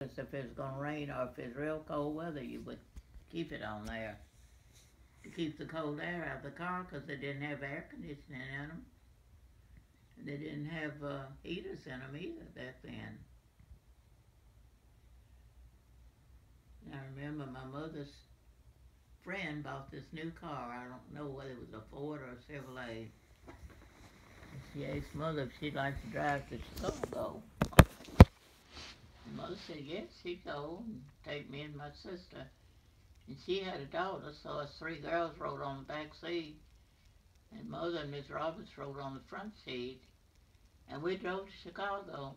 If it was going to rain or if it's real cold weather, you would keep it on there to keep the cold air out of the car because they didn't have air conditioning in them. They didn't have heaters in them either back then. And I remember my mother's friend bought this new car. I don't know whether it was a Ford or a Chevrolet. She asked Mother if she'd like to drive to Chicago. And Mother said yes, she'd go and take me and my sister. And she had a daughter, so us three girls rode on the back seat. And Mother and Miss Roberts rode on the front seat. And we drove to Chicago.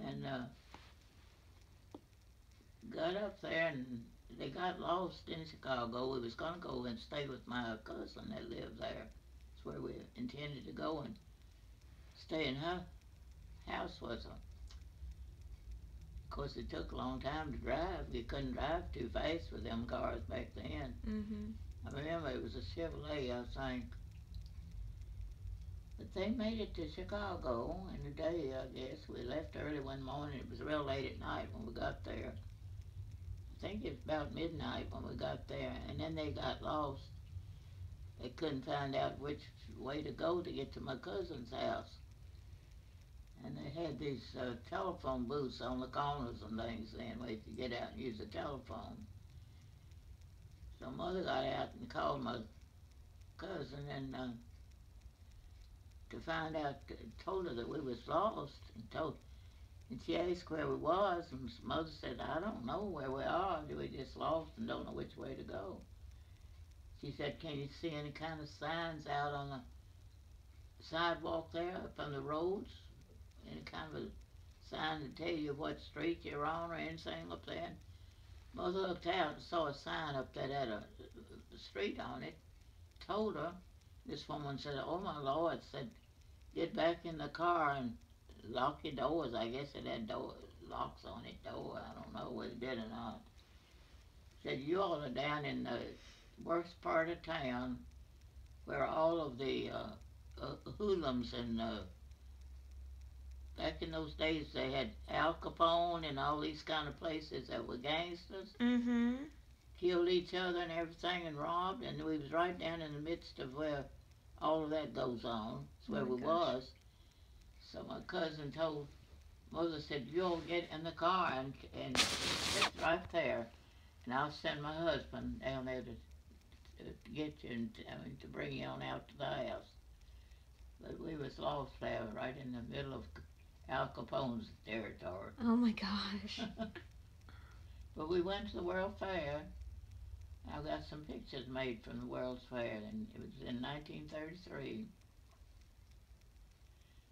And got up there and they got lost in Chicago. We was going to go and stay with my cousin that lived there. That's where we intended to go and stay in her house with her. Of course, it took a long time to drive. You couldn't drive too fast with them cars back then. Mm-hmm. I remember it was a Chevrolet, I think. But they made it to Chicago in a day, I guess. We left early one morning. It was real late at night when we got there. I think it was about midnight when we got there. And then they got lost. They couldn't find out which way to go to get to my cousin's house. And they had these telephone booths on the corners and things then where you could get out and use the telephone. So Mother got out and called my cousin and to find out, told her that we was lost and she asked where we was and Mother said, I don't know where we are, we just lost and don't know which way to go. She said, can you see any kind of signs out on the sidewalk there up on the roads? Any kind of a sign to tell you what street you're on or anything up there? Mother looked out and saw a sign up there that had a street on it. Told her. This woman said, oh my Lord, said, get back in the car and lock your doors. I guess it had locks on it, door. I don't know whether it did or not. Said, you all are down in the worst part of town where all of the hoodlums and back in those days they had Al Capone and all these kind of places that were gangsters. Mm-hmm. Killed each other and everything and robbed, and we was right down in the midst of where all of that goes on. That's where we was. So my cousin told Mother, said, you'll get in the car and sit right there, and I'll send my husband down there to get you and to bring you on out to the house. But we was lost there, right in the middle of Al Capone's territory. Oh my gosh. But we went to the World Fair. I've got some pictures made from the World's Fair, and it was in 1933.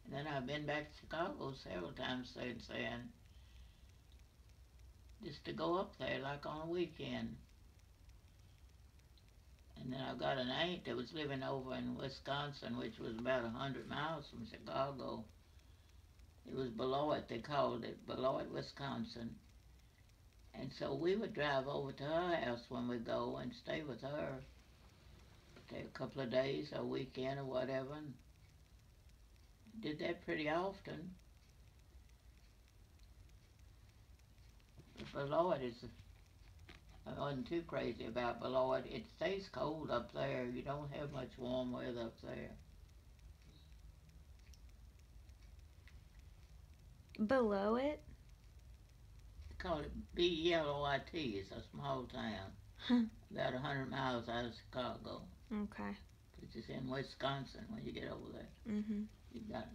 And then I've been back to Chicago several times since then, just to go up there like on a weekend. And then I've got an aunt that was living over in Wisconsin, which was about 100 miles from Chicago. It was Beloit, they called it, Beloit, Wisconsin. And so we would drive over to her house when we go and stay with her. Stay a couple of days or a weekend or whatever. And did that pretty often. But Beloit is, I wasn't too crazy about Beloit. It stays cold up there. You don't have much warm weather up there. Below it? They call it B-E-L-O-I-T. It's a small town. About 100 miles out of Chicago. Okay. Which is in Wisconsin when you get over there. Mm-hmm. You've got